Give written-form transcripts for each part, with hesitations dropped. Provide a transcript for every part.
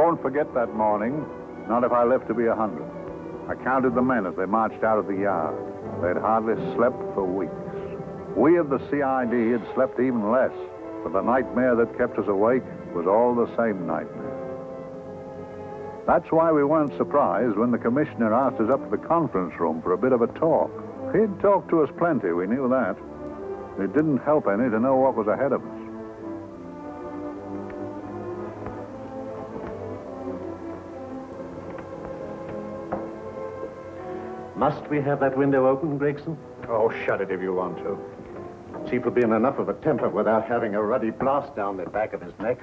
won't forget that morning, not if I live to be 100. I counted the men as they marched out of the yard. They'd hardly slept for weeks. We of the CID had slept even less, but the nightmare that kept us awake was all the same nightmare. That's why we weren't surprised when the commissioner asked us up to the conference room for a bit of a talk. He'd talked to us plenty, we knew that. It didn't help any to know what was ahead of us. Must we have that window open, Gregson? Oh, shut it if you want to. Chief will be in enough of a temper without having a ruddy blast down the back of his neck.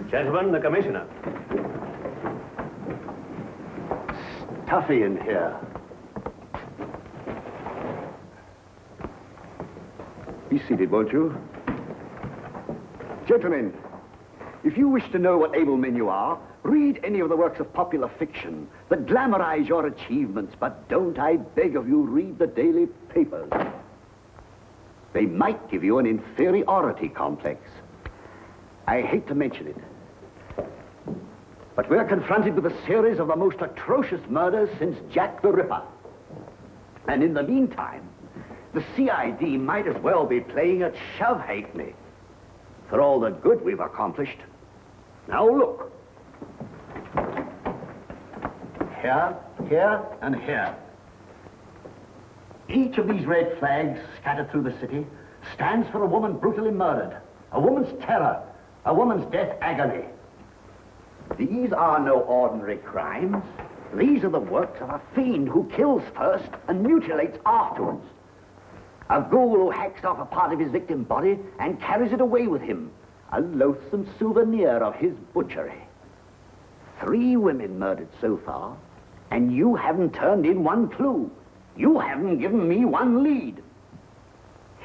Gentlemen, the commissioner. Stuffy in here. Be seated, won't you? Gentlemen, if you wish to know what able men you are, read any of the works of popular fiction that glamorize your achievements, but don't, I beg of you, read the daily papers. They might give you an inferiority complex. I hate to mention it, but we're confronted with a series of the most atrocious murders since Jack the Ripper. And in the meantime, the CID might as well be playing at shove-hate-me for all the good we've accomplished. Now look. Here, here, and here. Each of these red flags scattered through the city stands for a woman brutally murdered, a woman's terror, a woman's death agony. These are no ordinary crimes. These are the works of a fiend who kills first and mutilates afterwards. A ghoul who hacks off a part of his victim's body and carries it away with him, a loathsome souvenir of his butchery. 3 women murdered so far, and you haven't turned in one clue. You haven't given me one lead.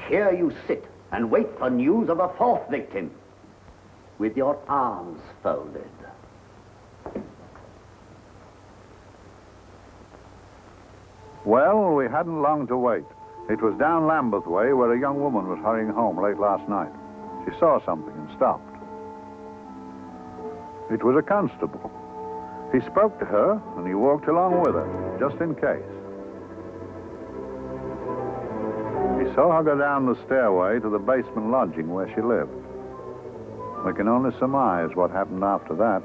Here you sit and wait for news of a 4th victim, with your arms folded. Well, we hadn't long to wait. It was down Lambeth Way where a young woman was hurrying home late last night. She saw something and stopped. It was a constable. He spoke to her and he walked along with her, just in case. He saw her go down the stairway to the basement lodging where she lived. We can only surmise what happened after that.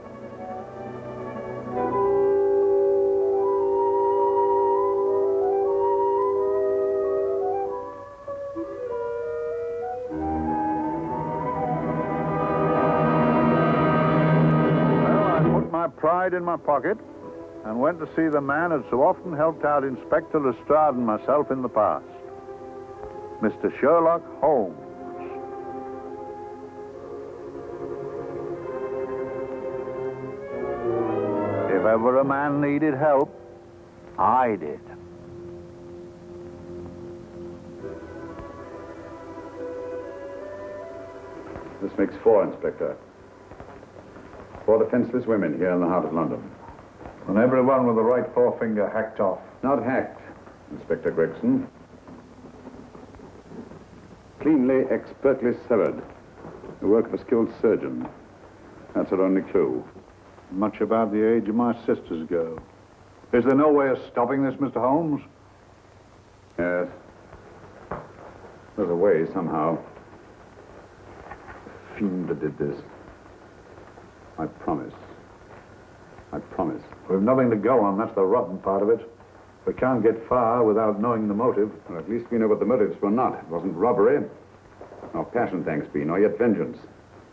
Pride in my pocket and went to see the man who'd so often helped out Inspector Lestrade and myself in the past, Mr. Sherlock Holmes. If ever a man needed help, I did. This makes 4, Inspector. 4 defenseless women here in the heart of London. And everyone with the right forefinger hacked off. Not hacked, Inspector Gregson. Cleanly, expertly severed. The work of a skilled surgeon. That's our only clue. Much about the age of my sisters go. Is there no way of stopping this, Mr. Holmes? Yes. There's a way, somehow. The fiend that did this. I promise. I promise. We've nothing to go on, that's the rotten part of it. We can't get far without knowing the motive. Well, at least we know what the motives were not. It wasn't robbery, nor passion, thanks be, nor yet vengeance.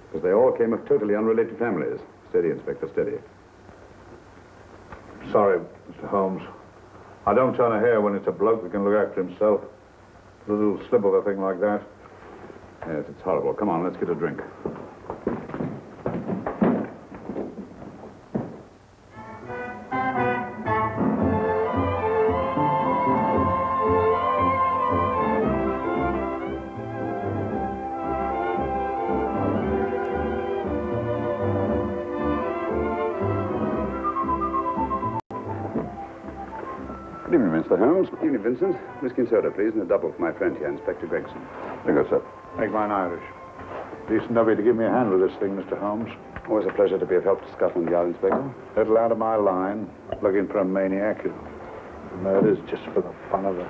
Because they all came of totally unrelated families. Steady, Inspector, steady. Sorry, Mr. Holmes. I don't turn a hair when it's a bloke that can look after himself. A little slip of a thing like that. Yes, it's horrible. Come on, let's get a drink. Good evening, Mr. Holmes. Evening, Vincent. Whiskey and soda, please, and a double for my friend here, Inspector Gregson. Thank you, sir. Make mine Irish. Decent of you to give me a hand with this thing, Mr. Holmes. Always a pleasure to be of help to Scotland Yard, Inspector. Little out of my line. Looking for a maniac who murders just for the fun of it.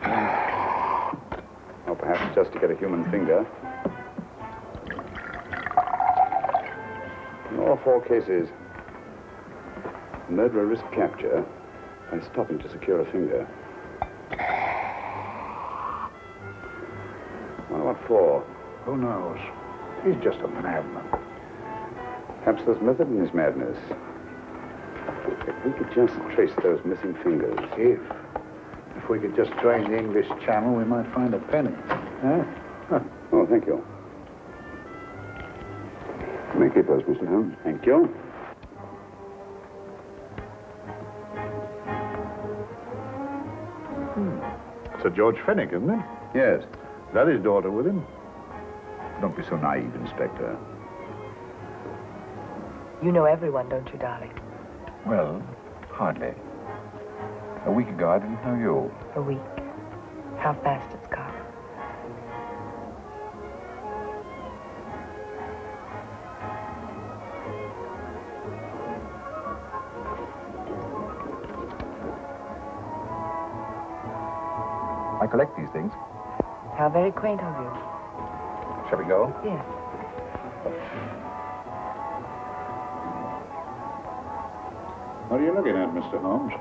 Or perhaps just to get a human finger. In all 4 cases, the murderer risked capture by stopping to secure a finger. Wonder what for? Who knows? He's just a madman. Perhaps there's method in his madness. If we could just trace those missing fingers. If we could just drain the English Channel, we might find a penny. Huh? Oh, thank you. You may keep those, Mr. Holmes. Thank you. Sir George Fenwick, isn't it? Yes. Is that his daughter with him? Don't be so naive, Inspector. You know everyone, don't you, darling? Well, hardly. A week ago, I didn't know you. A week. How fast it's gone. I collect these things. How very quaint of you. Shall we go? Yes. What are you looking at, Mr. Holmes?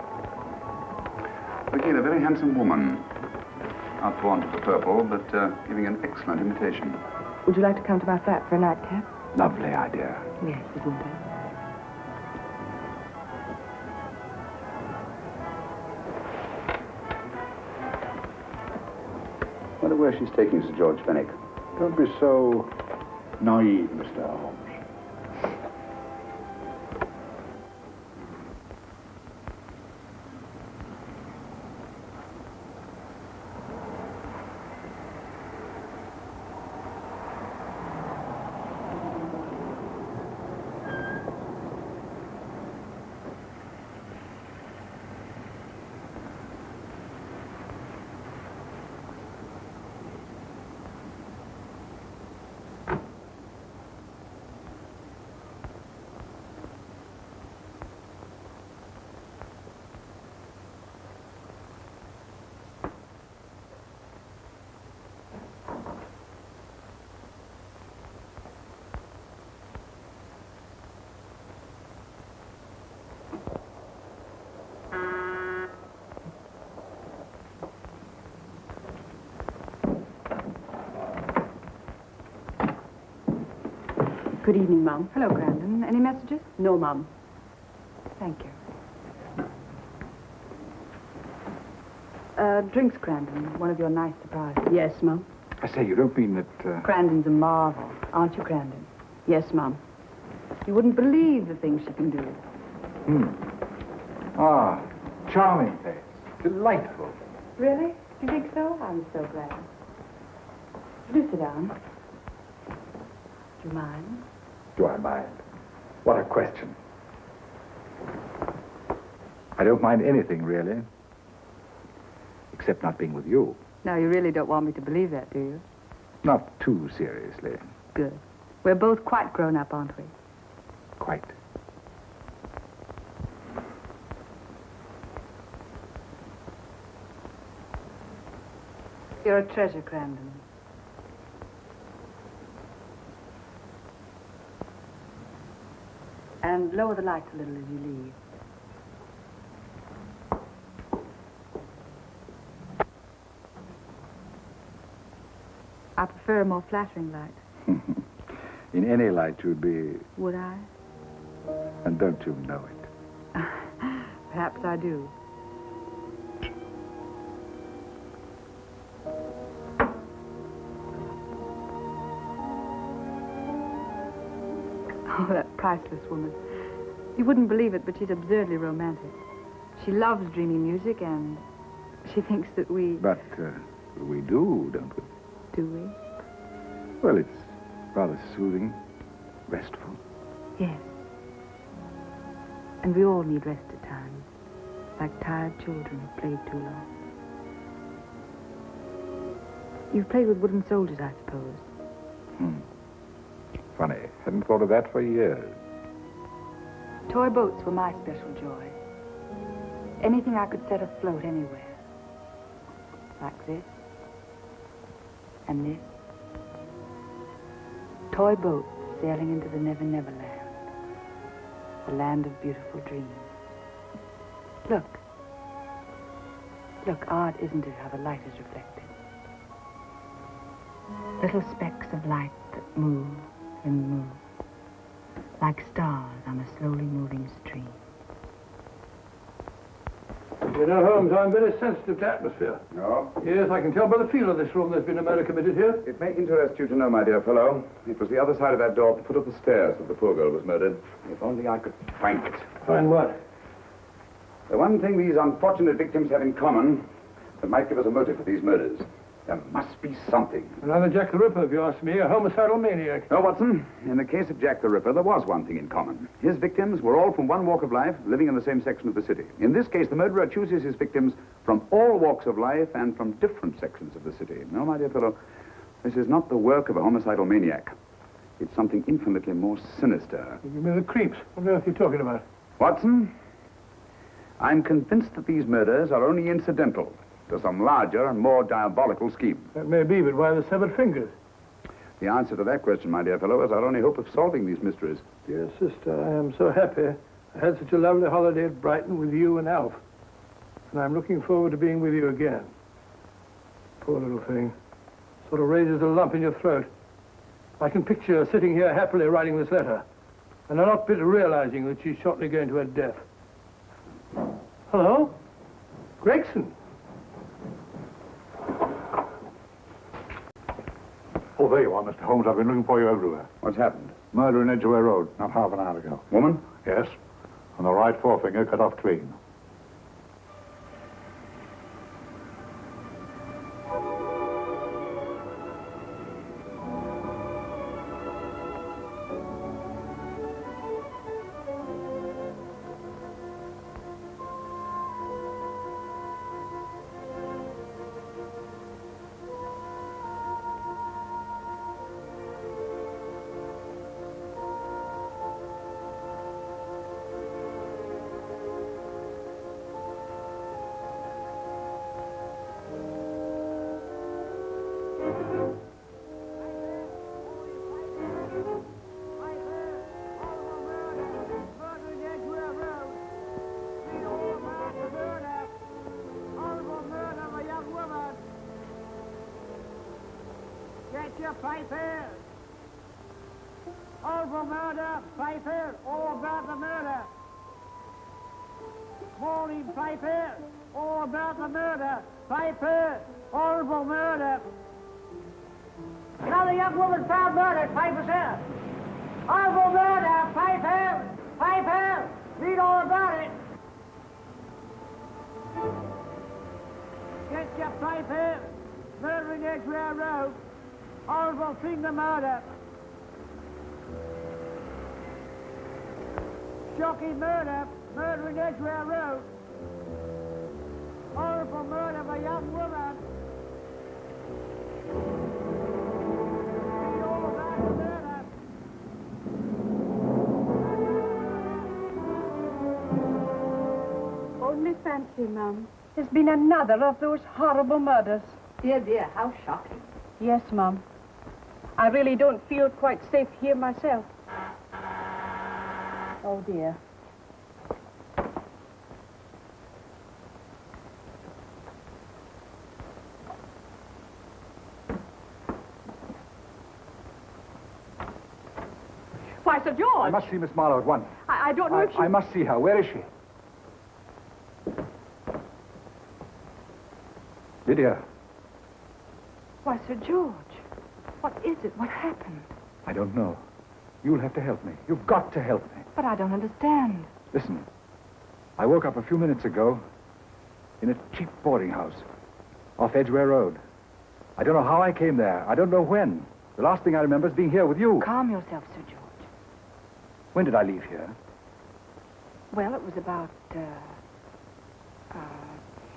Looking at a very handsome woman. Not fond of the purple, but giving an excellent imitation. Would you like to come to my flat for a nightcap? Lovely idea. Yes, isn't it? Wonder where she's taking Sir George Fenwick. Don't be so naive, Mr. Holmes. Good evening, Mum. Hello, Grandin. Any messages? No, Mum. Thank you. Drinks, Grandin. One of your nice surprises. Yes, Mum. I say, you don't mean that... Grandin's a marvel, aren't you, Grandin? Yes, Mum. You wouldn't believe the things she can do. Ah, charming place. Delightful. Really? Do you think so? I'm so glad. Do sit down. Do you mind? Do I mind? What a question. I don't mind anything, really. Except not being with you. Now, you really don't want me to believe that, do you? Not too seriously. Good. We're both quite grown up, aren't we? Quite. You're a treasure, Grandin. And lower the lights a little as you leave. I prefer a more flattering light. In any light, you'd be... Would I? And don't you know it? Perhaps I do. Oh, that priceless woman. You wouldn't believe it, but she's absurdly romantic. She loves dreamy music, and she thinks that we... But we do, don't we? Do we? Well, it's rather soothing, restful. Yes. And we all need rest at times, like tired children who've played too long. You've played with wooden soldiers, I suppose. Funny. Hadn't thought of that for years. Toy boats were my special joy. Anything I could set afloat anywhere. Like this. And this. Toy boats sailing into the Never Never Land. The land of beautiful dreams. Look. Look, odd, isn't it, how the light is reflected? Little specks of light that move and move, like stars on a slowly moving stream. You know, Holmes, I'm very sensitive to atmosphere. No? Yes, I can tell by the feel of this room there's been a murder committed here. It may interest you to know, my dear fellow, it was the other side of that door at the foot of the stairs that the poor girl was murdered. If only I could find it. Find what? The one thing these unfortunate victims have in common that might give us a motive for these murders. There must be something. Another Jack the Ripper, if you ask me, a homicidal maniac. No, Watson. In the case of Jack the Ripper, there was one thing in common. His victims were all from one walk of life, living in the same section of the city. In this case, the murderer chooses his victims from all walks of life and from different sections of the city. No, my dear fellow, this is not the work of a homicidal maniac. It's something infinitely more sinister. You give me the creeps. What on earth are you talking about? Watson, I'm convinced that these murders are only incidental to some larger and more diabolical scheme. That may be, but why the severed fingers? The answer to that question, my dear fellow, is our only hope of solving these mysteries. Dear sister, I am so happy. I had such a lovely holiday at Brighton with you and Alf. And I'm looking forward to being with you again. Poor little thing. Sort of raises a lump in your throat. I can picture her sitting here happily writing this letter. And I'm not bit realizing that she's shortly going to her death. Hello? Gregson. Oh, there you are, Mr. Holmes. I've been looking for you everywhere. What's happened? Murder in Edgware Road, not half an hour ago. Woman? Yes. And the right forefinger cut off clean. Get your papers. Horrible murder, papers, all about the murder. Morning papers, all about the murder. Papers, horrible murder. Another young woman found murdered, papers here. Horrible murder, papers, papers, read all about it. Get your papers. Murder in Edgware Road. Horrible thing to murder. Shocking murder. Murder in Edgware Road. Horrible murder of a young woman. Read all about the murder. Only fancy, Mum. There's been another of those horrible murders. Dear, dear, how shocking. Yes, Mum. I really don't feel quite safe here myself. Oh, dear. Why, Sir George! I must see Miss Marlowe at once. I don't know if she... I must see her. Where is she? Lydia. Why, Sir George, what is it? What happened? I don't know. You'll have to help me. You've got to help me. But I don't understand. Listen. I woke up a few minutes ago in a cheap boarding house off Edgware Road. I don't know how I came there. I don't know when. The last thing I remember is being here with you. Calm yourself, Sir George. When did I leave here? Well, it was about,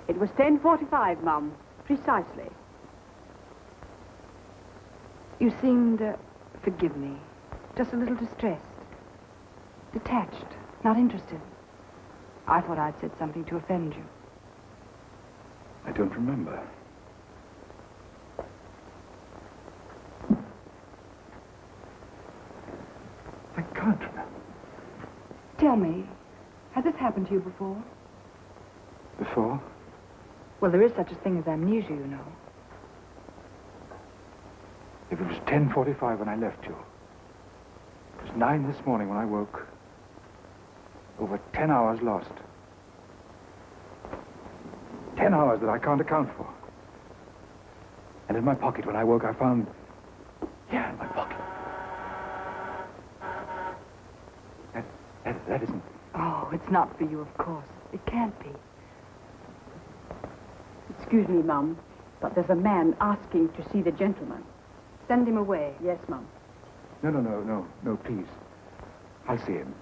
it was 10:45, Mum. Precisely. You seemed Forgive me. Just a little distressed. Detached. Not interested. I thought I'd said something to offend you. I don't remember. I can't remember. Tell me, has this happened to you before? Before? Well, there is such a thing as amnesia, you know. If it was 10:45 when I left you, it was 9 this morning when I woke. Over 10 hours lost. 10 hours that I can't account for. And in my pocket when I woke, I found... Yeah, in my pocket. That isn't... Oh, it's not for you, of course. It can't be. Excuse me, Mum, but there's a man asking to see the gentleman. Send him away. Yes, Mum. No, please. I'll see him.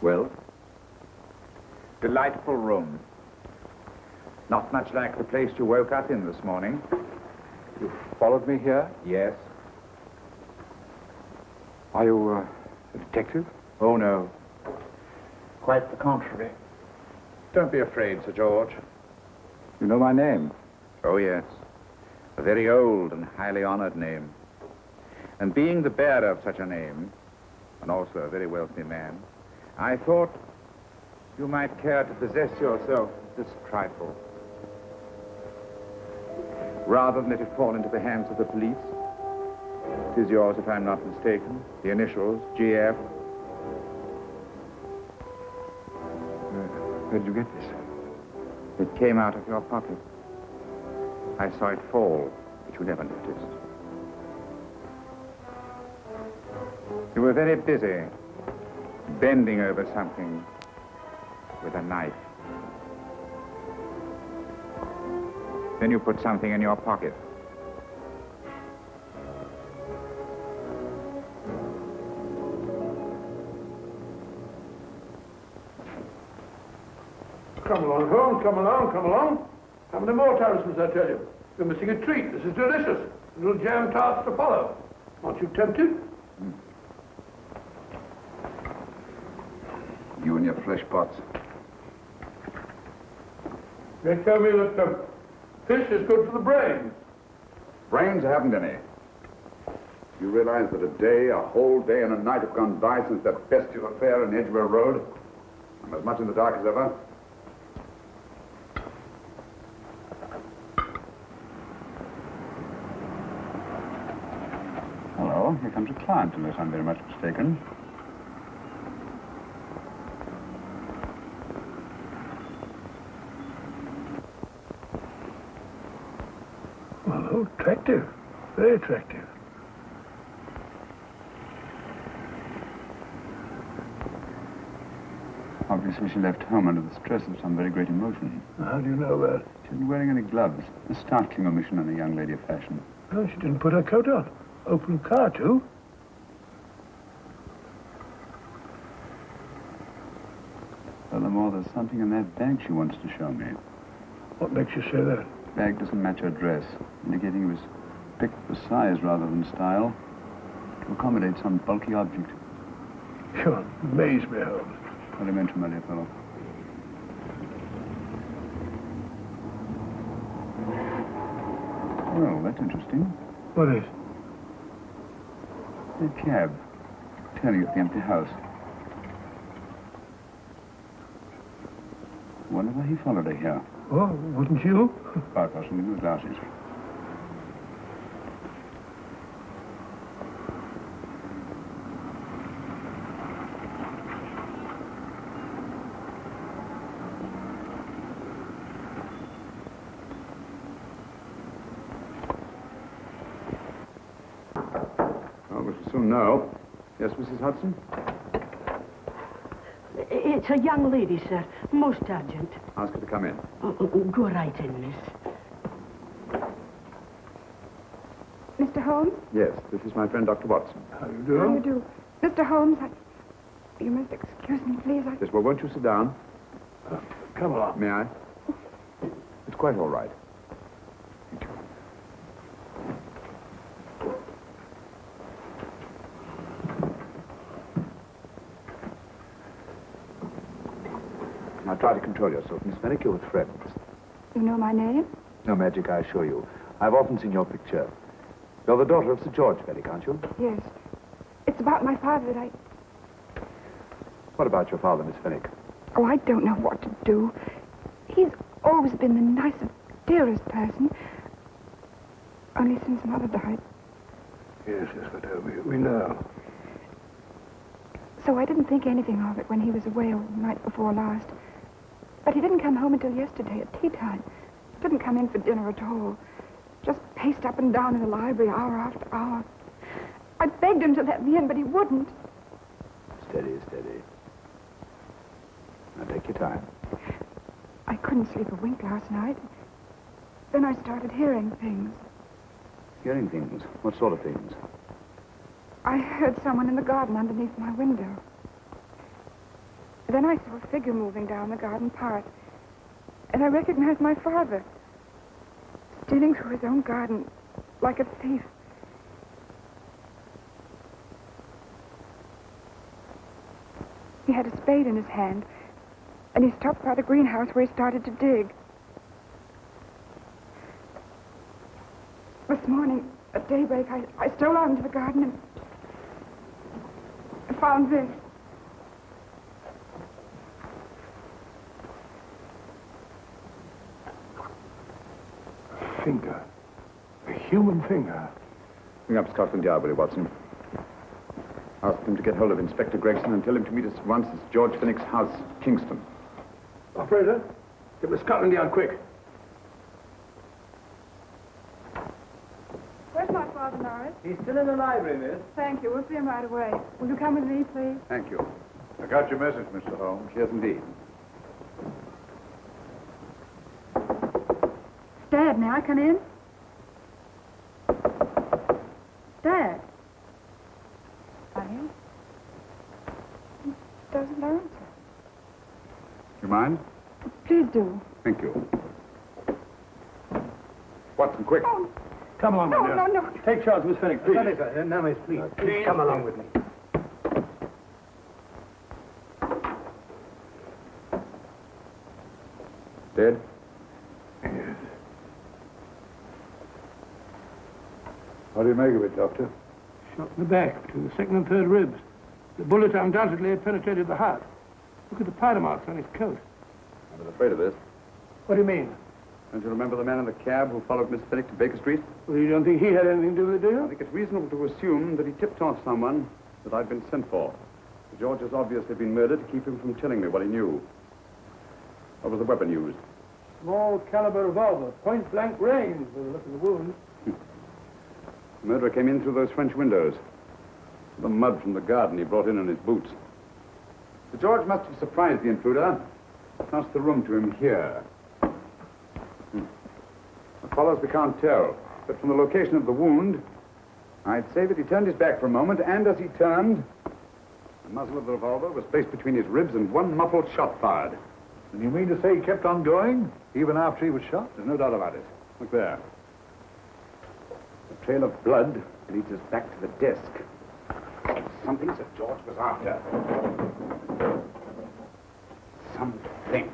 Well? Delightful room. Not much like the place you woke up in this morning. You followed me here? Yes. Are you a detective? Oh, no. Quite the contrary. Don't be afraid, Sir George. You know my name? Oh, yes. A very old and highly honored name. And being the bearer of such a name, and also a very wealthy man, I thought you might care to possess yourself this trifle. Rather than let it fall into the hands of the police. It is yours, if I'm not mistaken. The initials, GF. Where did you get this? It came out of your pocket. I saw it fall, but you never noticed. You were very busy, bending over something with a knife. Then you put something in your pocket. Come along, Holmes, come along, come along. How many more talismans, I tell you? You're missing a treat. This is delicious. Little jam tarts to follow. Aren't you tempted? You and your flesh pots. They tell me that fish is good for the brain. Brains haven't any. You realize that a whole day and a night have gone by since that bestial affair in Edgware Road? I'm as much in the dark as ever. Hello, here comes a client, unless I'm very much mistaken. Well, attractive. Very attractive. Obviously, she left home under the stress of some very great emotion. How do you know that? She isn't wearing any gloves. A startling omission in a young lady of fashion. Oh, she didn't put her coat on. Open car, too. Furthermore, there's something in that bag she wants to show me. What makes you say that? The bag doesn't match her dress, indicating it was picked for size rather than style, to accommodate some bulky object. You amaze me, Holmes. Elementary, my dear fellow. Well, that's interesting. What is? A cab, turning at the empty house. Wonder why he followed her here. Oh, wouldn't you? Quite possibly with glasses. Well, we shall soon know. Yes, Mrs. Hudson? It's a young lady, sir. Most urgent. Ask her to come in. Go right in, miss. Mr. Holmes? Yes, this is my friend, Dr. Watson. How do you How do? do you do? Mr. Holmes, you must excuse me, please. Yes, well, won't you sit down? Come along. May I? It's quite all right. Thank you. Now try to control yourself. Miss Fenwick, you're with friends. You know my name? No magic, I assure you. I've often seen your picture. You're the daughter of Sir George Fenwick, aren't you? Yes. It's about my father that I... What about your father, Miss Fenwick? Oh, I don't know what to do. He's always been the nicest, dearest person. Only since Mother died. Yes, we know. So I didn't think anything of it when he was away all night before last. But he didn't come home until yesterday at tea time. Didn't come in for dinner at all. Just paced up and down in the library hour after hour. I begged him to let me in, but he wouldn't. Steady, steady. Now take your time. I couldn't sleep a wink last night. Then I started hearing things. Hearing things? What sort of things? I heard someone in the garden underneath my window. Then I saw a figure moving down the garden path. And I recognized my father. Stealing through his own garden like a thief. He had a spade in his hand. And he stopped by the greenhouse where he started to dig. This morning, at daybreak, I stole out into the garden and found this. A finger. A human finger. Bring up Scotland Yard, will you, Watson? Ask them to get hold of Inspector Gregson and tell him to meet us at once at George Fenwick's house, Kingston. Operator, get the Scotland Yard quick. Where's my father, Norris? He's still in the library, miss. Thank you. We'll see him right away. Will you come with me, please? Thank you. I got your message, Mr. Holmes. Yes, indeed. Dad, may I come in? Dad. Honey? He doesn't answer. You mind? Please do. Thank you. Watson, quick. Oh, Come along, no, my dear. no, no. Take charge, Miss Fenwick, please. Now, miss, please. Please come along with me. Dead? Yes. What do you make of it, Doctor? Shot in the back, between the second and third ribs. The bullet undoubtedly had penetrated the heart. Look at the powder marks on his coat. I was afraid of this. What do you mean? Don't you remember the man in the cab who followed Miss Fenwick to Baker Street? Well, you don't think he had anything to do with it, do I you? think it's reasonable to assume that he tipped off someone that I'd been sent for. George has obviously been murdered to keep him from telling me what he knew. What was the weapon used? Small caliber revolver, point blank range, by the look of the wound. The murderer came in through those French windows. The mud from the garden he brought in on his boots. Sir George must have surprised the intruder. Passed the room to him here. What follows we can't tell. But from the location of the wound, I'd say that he turned his back for a moment, and as he turned, the muzzle of the revolver was placed between his ribs and one muffled shot fired. And you mean to say he kept on going, even after he was shot? There's no doubt about it. Look there. The trail of blood leads us back to the desk. Something Sir George was after. Something.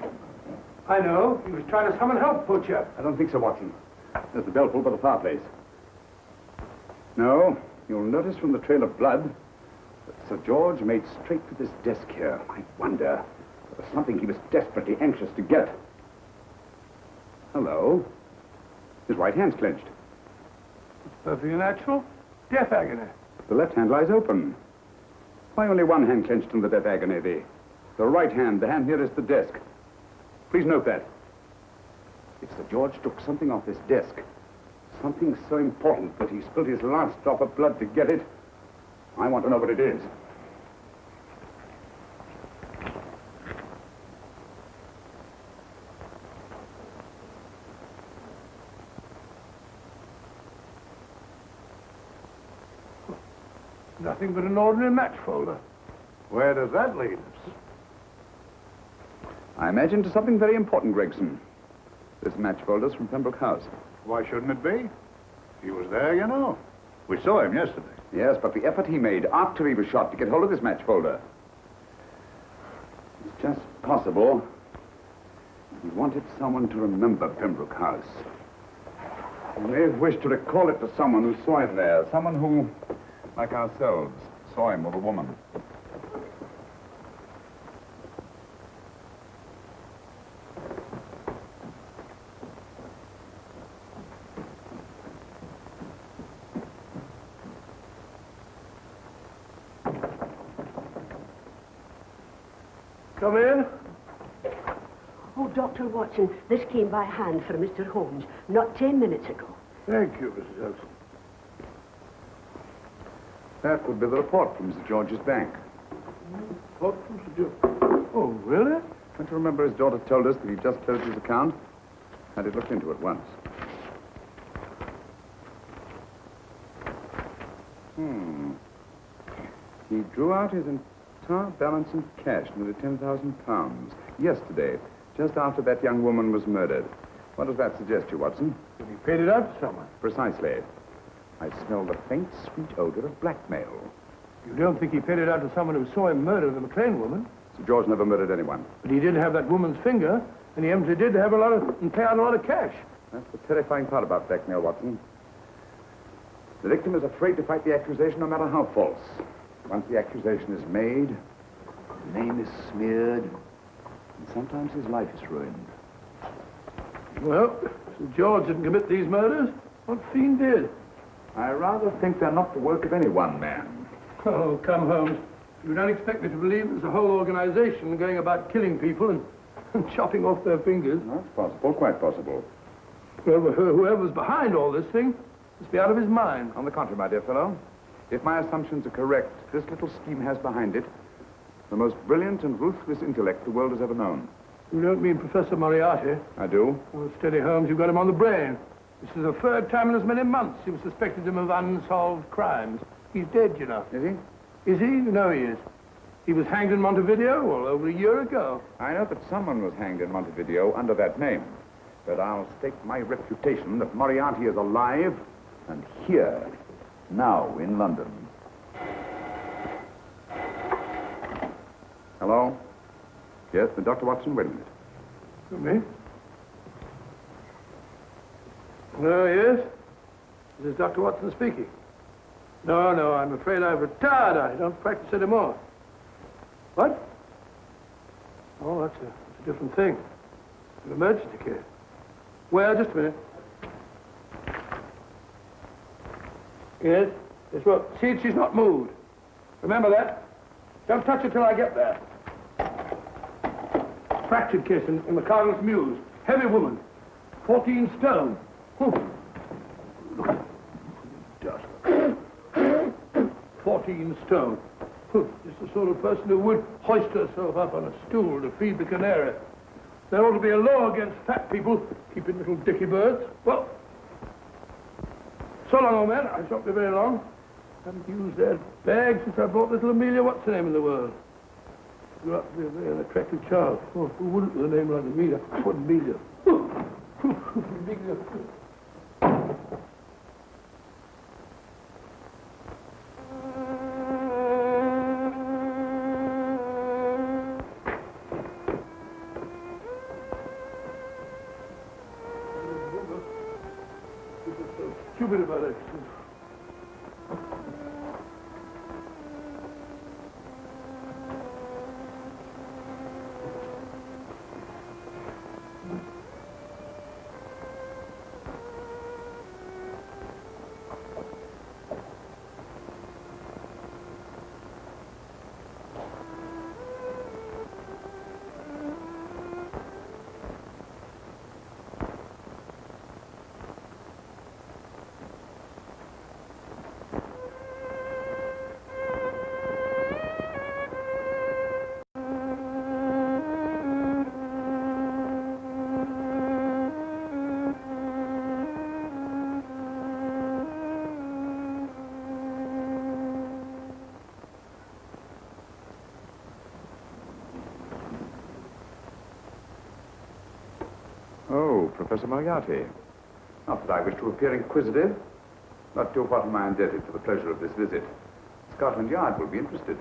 I know. He was trying to summon help, poor chap. I don't think so, Watson. There's the bell pull by the fireplace. No, you'll notice from the trail of blood that Sir George made straight for this desk here. I wonder. There was something he was desperately anxious to get. Hello. His right hand's clenched. Perfectly natural. Death agony. The left hand lies open. Why only one hand clenched in the death agony? The right hand, the hand nearest the desk. Please note that. If Sir George took something off this desk, something so important that he spilled his last drop of blood to get it, I want to know what it is. Nothing but an ordinary match folder. Where does that lead us? I imagine to something very important, Gregson. This match folder's from Pembroke House. Why shouldn't it be? He was there, you know. We saw him yesterday. Yes, but the effort he made after he was shot to get hold of this match folder. It's just possible he wanted someone to remember Pembroke House. He may have wished to recall it to someone who saw him there. Someone who, like ourselves, saw him with a woman. Come in. Oh, Dr. Watson, this came by hand for Mr. Holmes, not 10 minutes ago. Thank you, Mrs. Hudson. That would be the report from Mr. George's bank. What, Mr. George? Oh, really? Don't you remember his daughter told us that he just closed his account? Had it looked into at once. He drew out his entire balance in cash, nearly £10,000, yesterday, just after that young woman was murdered. What does that suggest to you, Watson? That he paid it out to someone. Precisely. I smell the faint, sweet odor of blackmail. You don't think he paid it out to someone who saw him murder the McLean woman? Sir George never murdered anyone. But he did have that woman's finger, and he evidently did have and pay out a lot of cash. That's the terrifying part about blackmail, Watson. The victim is afraid to fight the accusation, no matter how false. Once the accusation is made, the name is smeared, and sometimes his life is ruined. Well, Sir George didn't commit these murders. What fiend did? I rather think they're not the work of any one man. Oh, come, Holmes. You don't expect me to believe there's a whole organization going about killing people and chopping off their fingers. That's possible, quite possible. Well, whoever's behind all this thing must be out of his mind. On the contrary, my dear fellow, if my assumptions are correct, this little scheme has behind it the most brilliant and ruthless intellect the world has ever known. You don't mean Professor Moriarty? I do. Oh, steady, Holmes, you've got him on the brain. This is the third time in as many months you've suspected him of unsolved crimes. He's dead, you know. Is he? Is he? You know he is. He was hanged in Montevideo, well, over a year ago. I know that someone was hanged in Montevideo under that name. But I'll stake my reputation that Moriarty is alive and here, now in London. Hello? Yes, Dr. Watson, wait a minute. Me? Oh, yes? This is Dr. Watson speaking. No, I'm afraid I've retired. I don't practice anymore. What? Oh, that's a different thing. An emergency case. Well, just a minute. Yes? Yes, well, see, she's not moved. Remember that? Don't touch her till I get there. Fractured case in the Cardinal's Mews. Heavy woman. 14 stone. Look at dust. 14 stone. Just the sort of person who would hoist herself up on a stool to feed the canary. There ought to be a law against fat people keeping little dicky birds. Well, so long, old man. I shan't be very long. Haven't used that bag since I brought little Amelia, what's her name in the world? Grew up to be a very attractive child. Oh, who wouldn't with a name like Amelia? What Amelia? Amelia. Stupid about it. Professor Moriarty. Not that I wish to appear inquisitive, but to what am I indebted for the pleasure of this visit? Scotland Yard will be interested.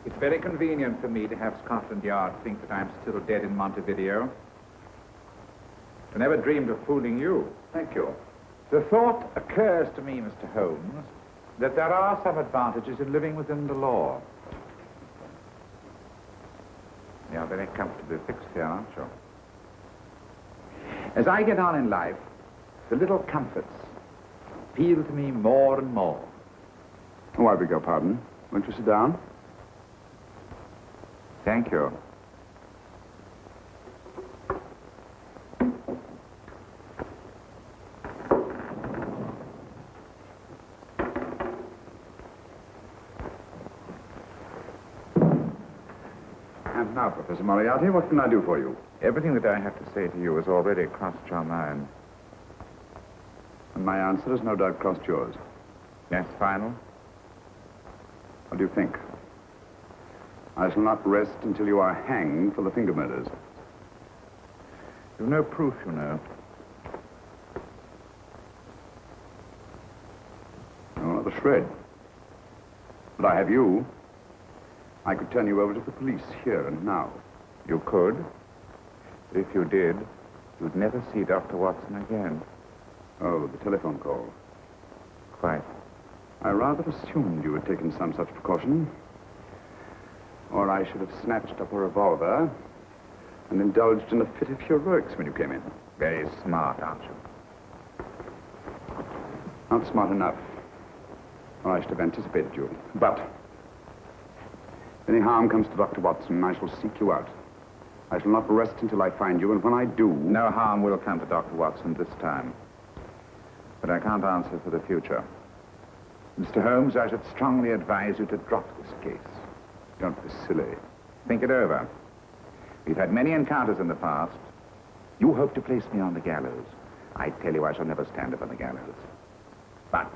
It's very convenient for me to have Scotland Yard think that I'm still dead in Montevideo. I never dreamed of fooling you. Thank you. The thought occurs to me, Mr. Holmes, that there are some advantages in living within the law. You're very comfortably fixed here, aren't you? As I get on in life, the little comforts appeal to me more and more. Oh, I beg your pardon. Won't you sit down? Thank you. And now, Professor Moriarty, what can I do for you? Everything that I have to say to you has already crossed your mind. And my answer has no doubt crossed yours. That's final? What do you think? I shall not rest until you are hanged for the finger murders. You've no proof, you know. No, not a shred. But I have you. I could turn you over to the police here and now. You could. But if you did, you'd never see Dr. Watson again. Oh, the telephone call. Quite. I rather assumed you had taken some such precaution. Or I should have snatched up a revolver and indulged in a fit of heroics when you came in. Very smart, aren't you? Not smart enough. Or I should have anticipated you. But if any harm comes to Dr. Watson, I shall seek you out. I shall not rest until I find you, and when I do... No harm will come to Dr. Watson this time. But I can't answer for the future. Mr. Holmes, I should strongly advise you to drop this case. Don't be silly. Think it over. We've had many encounters in the past. You hope to place me on the gallows. I tell you I shall never stand upon the gallows. But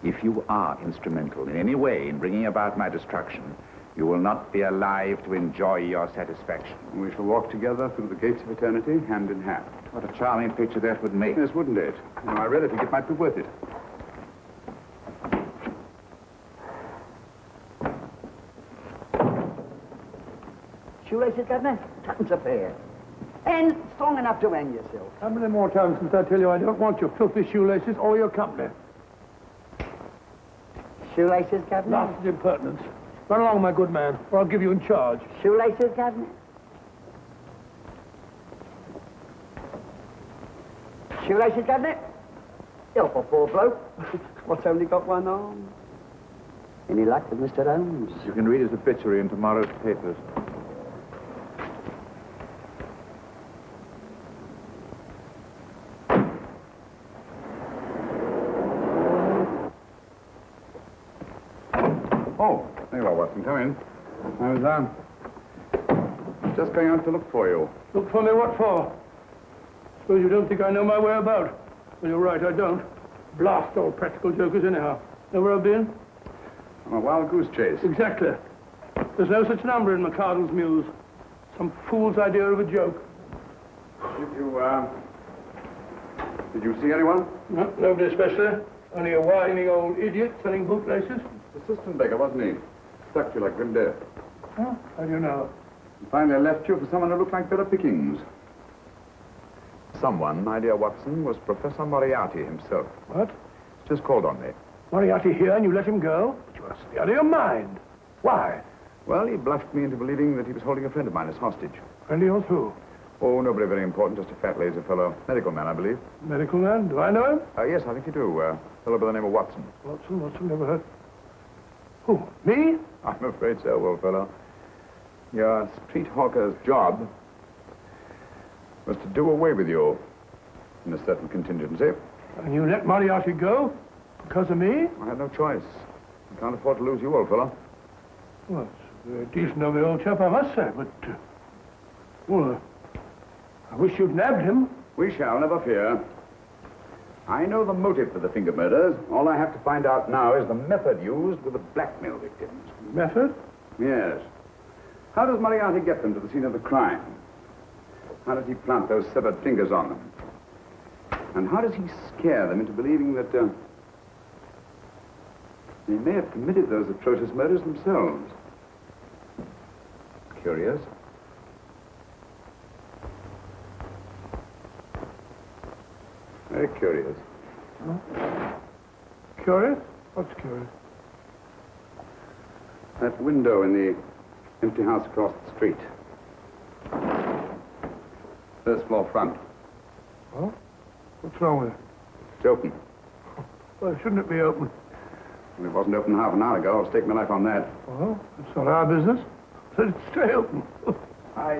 if you are instrumental in any way in bringing about my destruction, you will not be alive to enjoy your satisfaction. We shall walk together through the gates of eternity, hand in hand. What a charming picture that would make. Yes, wouldn't it? You know, I really think it might be worth it. Shoelaces, Governor? Tuppence a pair. And strong enough to hang yourself. How many more times must I tell you I don't want your filthy shoelaces or your company? Shoelaces, Governor? Last impertinence. Run along, my good man, or I'll give you in charge. Shoelaces, Governor? Shoelaces, Governor? Help a poor bloke. What's only got one arm? Any luck with Mr. Holmes? You can read his obituary in tomorrow's papers. Oh, there you are, Watson. Come in. I was, just going out to look for you. Look for me, what for? Suppose you don't think I know my way about. Well, you're right, I don't. Blast all practical jokers anyhow. Know where I've been? On a wild goose chase. Exactly. There's no such number in McCardle's Muse. Some fool's idea of a joke. Did you see anyone? No, nobody especially. Only a whining old idiot selling bootlaces. Assistant beggar, wasn't he? Stuck to you like grim death. Huh? How do you know? And finally, I left you for someone who looked like better pickings. Someone, my dear Watson, was Professor Moriarty himself. What? Just called on me. Moriarty here and you let him go? But you must be out of your mind. Why? Well, he bluffed me into believing that he was holding a friend of mine as hostage. Friend of yours who? Oh, nobody very important, just a fat, lazy fellow. Medical man, I believe. Medical man? Do I know him? Yes, I think you do. A fellow by the name of Watson. Watson, never heard. Who, me? I'm afraid so, old fellow. Your street hawker's job was to do away with you in a certain contingency. And you let Moriarty go? Because of me? I had no choice. I can't afford to lose you, old fellow. Well, it's a very decent of the old chap, I must say, but... well, I wish you'd nabbed him. We shall, never fear. I know the motive for the finger murders. All I have to find out now is the method used with the blackmail victims. Method? Yes. How does Moriarty get them to the scene of the crime? How does he plant those severed fingers on them? And how does he scare them into believing that they may have committed those atrocious murders themselves? Curious. Very curious. Curious? What's curious? That window in the empty house across the street. First floor front. Oh? What's wrong with it? It's open. Well, shouldn't it be open? Well, it wasn't open half an hour ago. I'll stake my life on that. Well, it's not our business. Let it stay open. I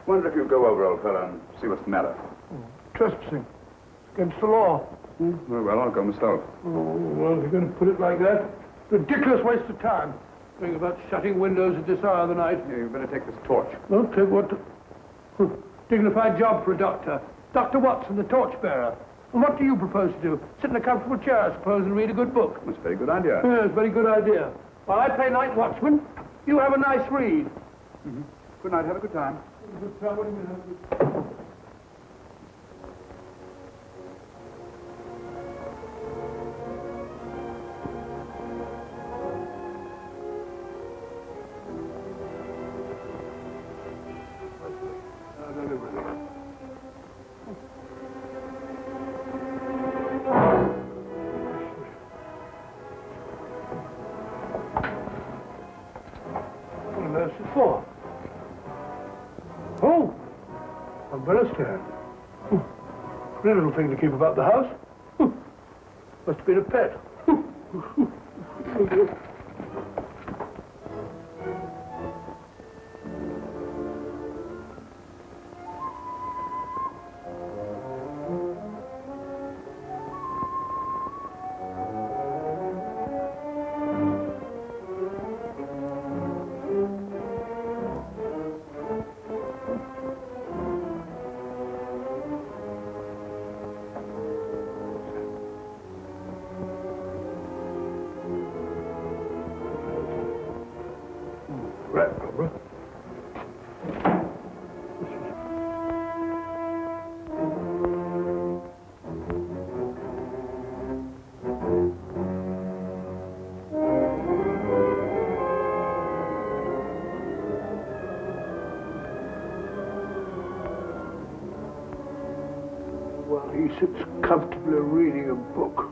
wonder if you'd go over, old fellow, and see what's the matter. Trespassing. Against the law. Very well, I'll go myself. Oh, well, if you're going to put it like that, ridiculous waste of time. Think about shutting windows at this hour of the night. Yeah, you better take this torch. Well, take what? Dignified job for a doctor. Dr. Watson, the torchbearer. And what do you propose to do? Sit in a comfortable chair, I suppose, and read a good book? That's a very good idea. Yes, very good idea. While I play night watchman, you have a nice read. Mm-hmm. Good night. Have a good time. Good time. What do you mean, have a good time? For? Oh, umbrella stand. Pretty little thing to keep about the house. Must have been a pet. Rat rubber. Well, he sits comfortably reading a book.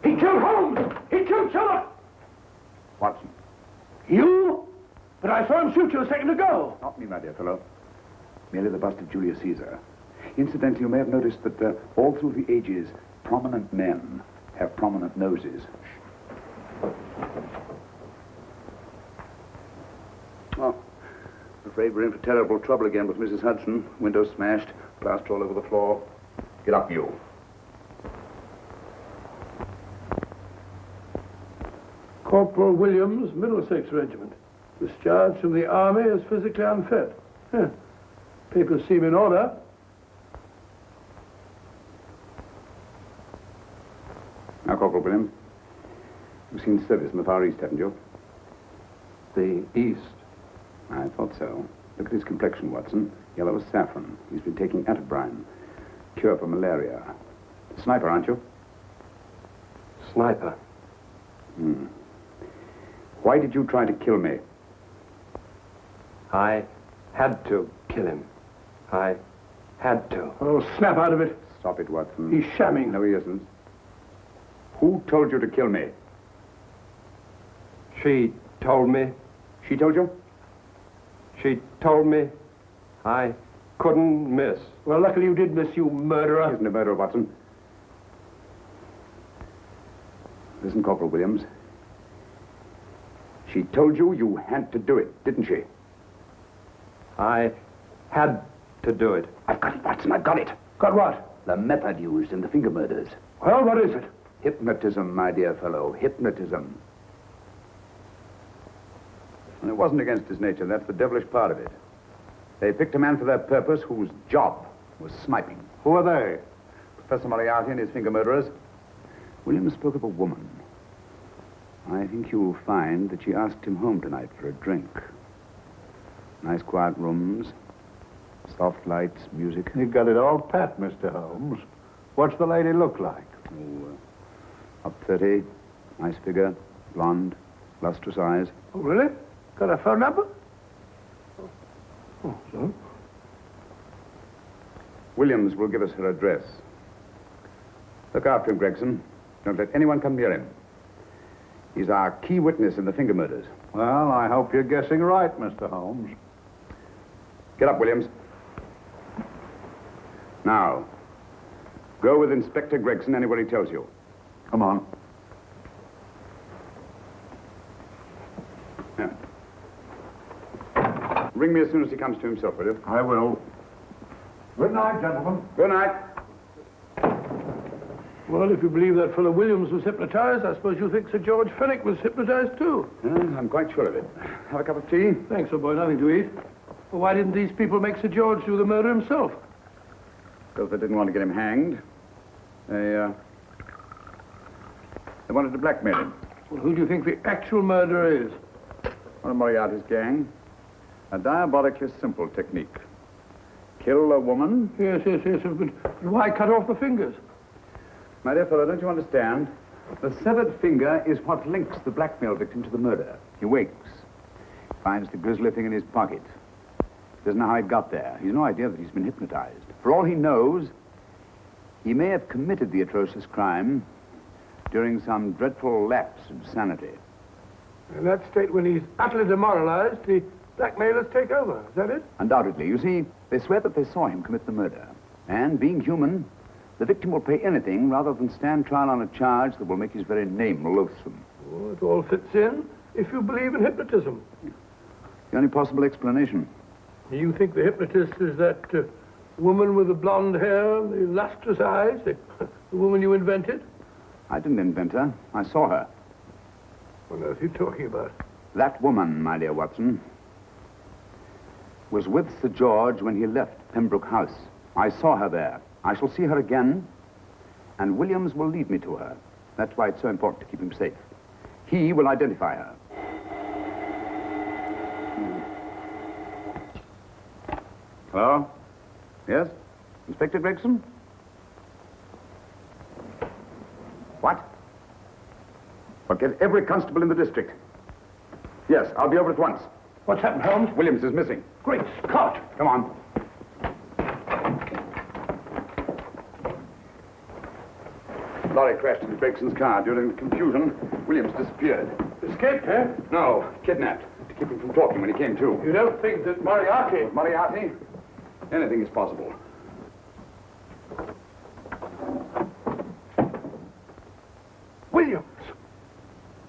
He killed Holmes! He killed Sherlock! Watson. You? But I saw him shoot you a second ago. Not me, my dear fellow. Merely the bust of Julius Caesar. Incidentally, you may have noticed that all through the ages, prominent men have prominent noses. Oh, afraid we're in for terrible trouble again with Mrs. Hudson. Windows smashed, plaster all over the floor. Get up, you. Corporal Williams, Middlesex Regiment. Discharged from the army as physically unfit. Papers seem in order. Now, Corporal Williams, you've seen service in the Far East, haven't you? The East. I thought so. Look at his complexion, Watson. Yellow as saffron. He's been taking atabrine. Cure for malaria. Sniper, aren't you? Sniper. Hmm. Why did you try to kill me? I had to kill him. I had to. Oh, snap out of it. Stop it, Watson. He's shamming. No, he isn't. Who told you to kill me? She told me. She told you? She told me I couldn't miss. Well, luckily you did miss, you murderer. He isn't a murderer, Watson. Listen, Corporal Williams. She told you you had to do it, didn't she? I had to do it. I've got it, Watson, I've got it. Got what? The method used in the finger murders. Well, what is it? Hypnotism, my dear fellow, hypnotism. And it wasn't against his nature, that's the devilish part of it. They picked a man for their purpose whose job was sniping. Who are they? Professor Moriarty and his finger murderers. Williams spoke of a woman. I think you'll find that she asked him home tonight for a drink. Nice quiet rooms, soft lights, music. You got it all pat, Mr. Holmes. What's the lady look like? Up 30, nice figure, blonde, lustrous eyes. Oh, really? Got a phone number? Oh, so? Williams will give us her address. Look after him, Gregson. Don't let anyone come near him. He's our key witness in the finger murders. Well, I hope you're guessing right, Mr. Holmes. Get up, Williams. Now, go with Inspector Gregson anywhere he tells you. Come on. Yeah. Ring me as soon as he comes to himself, will you? I will. Good night, gentlemen. Good night. Well, if you believe that fellow Williams was hypnotized, I suppose you think Sir George Fenwick was hypnotized too. I'm quite sure of it. Have a cup of tea? Thanks, old boy. Nothing to eat. Well, why didn't these people make Sir George do the murder himself? Because they didn't want to get him hanged. They wanted to blackmail him. Well, who do you think the actual murderer is? One of Moriarty's gang. A diabolically simple technique. Kill a woman. Yes. But why cut off the fingers? My dear fellow, don't you understand? The severed finger is what links the blackmail victim to the murder. He wakes, finds the grisly thing in his pocket. Doesn't know how it got there. He's no idea that he's been hypnotized. For all he knows, he may have committed the atrocious crime during some dreadful lapse of sanity. In that state, when he's utterly demoralized, the blackmailers take over. Is that it? Undoubtedly. You see, they swear that they saw him commit the murder. And being human, the victim will pay anything rather than stand trial on a charge that will make his very name loathsome. Oh, it all fits in if you believe in hypnotism. The only possible explanation. You think the hypnotist is that woman with the blonde hair and the lustrous eyes, the woman you invented? I didn't invent her. I saw her. What on earth are you talking about? That woman, my dear Watson, was with Sir George when he left Pembroke House. I saw her there. I shall see her again, and Williams will lead me to her. That's why it's so important to keep him safe. He will identify her. Hello? Yes? Inspector Gregson? What? Well, get every constable in the district. Yes, I'll be over at once. What's happened, Holmes? Williams is missing. Great Scott! Come on. Lorry crashed into Gregson's car. During the confusion, Williams disappeared. Escaped, eh? No, kidnapped. To keep him from talking when he came to. You don't think that Moriarty... Moriarty? Anything is possible. Williams!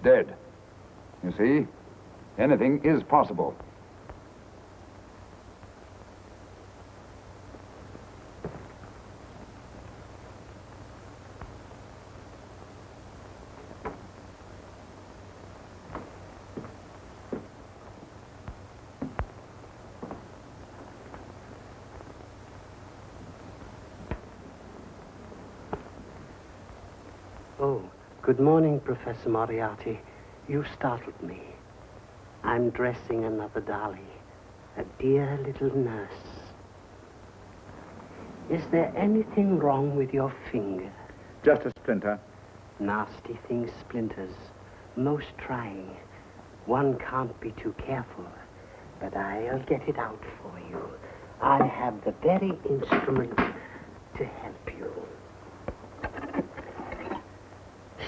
Dead. You see? Anything is possible. Oh, good morning, Professor Moriarty. You startled me. I'm dressing another dolly, a dear little nurse. Is there anything wrong with your finger? Just a splinter. Nasty thing, splinters. Most trying. One can't be too careful. But I'll get it out for you. I have the very instrument to help you.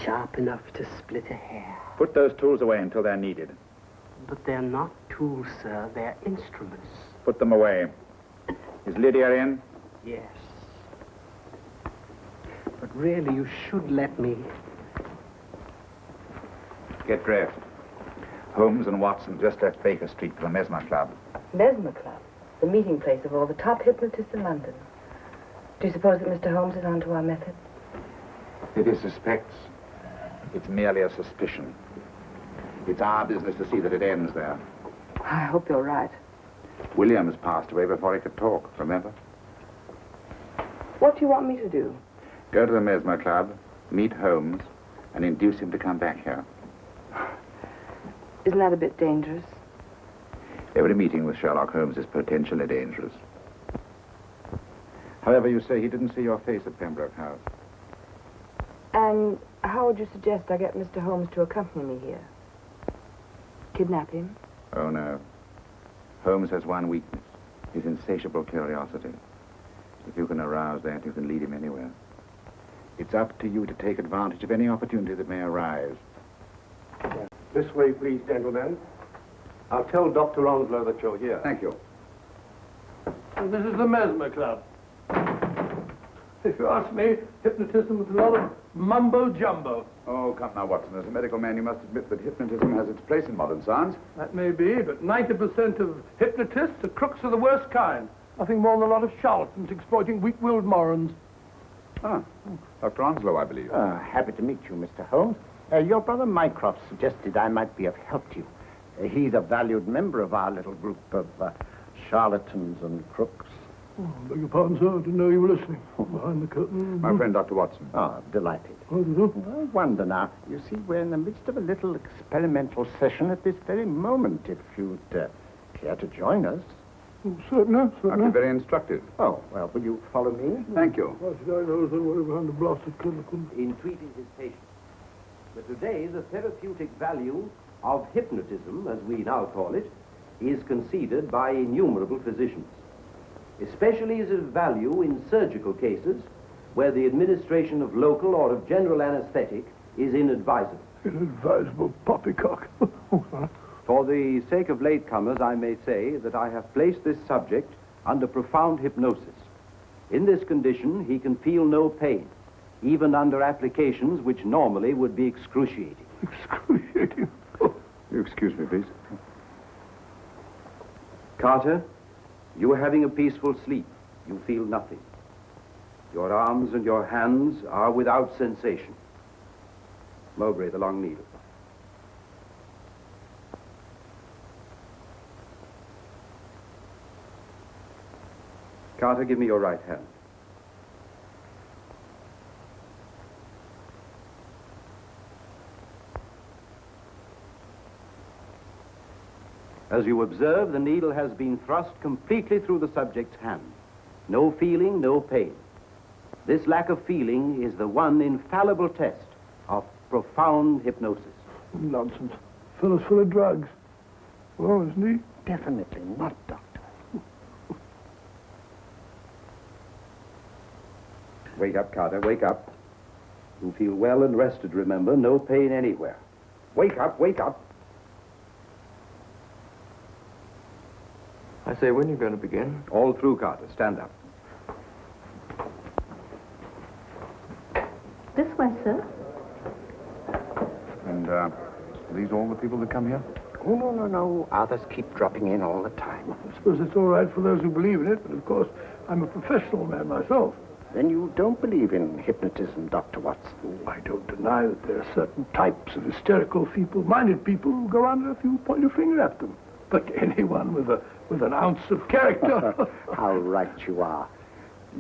Sharp enough to split a hair. Put those tools away until they're needed. But they're not tools, sir. They're instruments. Put them away. Is Lydia in? Yes. But really, you should let me. Get dressed. Holmes and Watson just left Baker Street for the Mesmer Club. Mesmer Club? the meeting place of all the top hypnotists in London. Do you suppose that Mr. Holmes is onto our method? If he suspects, it's merely a suspicion. It's our business to see that it ends there. I hope you're right. Williams passed away before he could talk, remember? What do you want me to do? Go to the Mesmer Club, meet Holmes, and induce him to come back here. Isn't that a bit dangerous? Every meeting with Sherlock Holmes is potentially dangerous. However, you say he didn't see your face at Pembroke House. And how would you suggest I get Mr. Holmes to accompany me here? Kidnap him? Oh, no. Holmes has one weakness, his insatiable curiosity. If you can arouse that, you can lead him anywhere. It's up to you to take advantage of any opportunity that may arise. This way, please, gentlemen. I'll tell Dr. Onslow that you're here. Thank you. And this is the Mesmer Club. If you ask me, hypnotism is a lot of mumbo-jumbo. Oh, come now, Watson. As a medical man, you must admit that hypnotism has its place in modern science. That may be, but 90% of hypnotists are crooks of the worst kind. Nothing more than a lot of charlatans exploiting weak-willed morons. Ah, Dr. Onslow, I believe. Happy to meet you, Mr. Holmes. Your brother Mycroft suggested I might be of help to you. He's a valued member of our little group of charlatans and crooks. Oh, beg your pardon, sir. I didn't know you were listening. Behind the curtain. My friend, Dr. Watson. Oh, delighted. Oh, I wonder now. You see, we're in the midst of a little experimental session at this very moment. If you'd care to join us. Oh, certainly. I'd be very instructive. Oh, well, will you follow me? Thank you. Why should I know that we're behind the blasted curtain? In treating his patients. But today, the therapeutic value of hypnotism, as we now call it, is conceded by innumerable physicians. Especially is of value in surgical cases where the administration of local or of general anesthetic is inadvisable. Inadvisable poppycock. For the sake of latecomers, I may say that I have placed this subject under profound hypnosis. In this condition, he can feel no pain, even under applications which normally would be excruciating. Excruciating? You excuse me, please. Carter, you are having a peaceful sleep. You feel nothing. Your arms and your hands are without sensation. Mowbray, the long needle. Carter, give me your right hand. As you observe, the needle has been thrust completely through the subject's hand. No feeling, no pain. This lack of feeling is the one infallible test of profound hypnosis. Nonsense. Fellow's full of drugs. Well, isn't he? Definitely not, Doctor. Wake up, Carter, wake up. You feel well and rested, remember. No pain anywhere. Wake up, wake up. I say, when are you going to begin? All through, Carter. Stand up. This way, sir. And, are these all the people that come here? Oh, no. Others keep dropping in all the time. I suppose it's all right for those who believe in it, but of course, I'm a professional man myself. Then you don't believe in hypnotism, Dr. Watson? Oh, I don't deny that there are certain types of hysterical, feeble-minded people who go under if you point your finger at them. But anyone with an ounce of character... How right you are.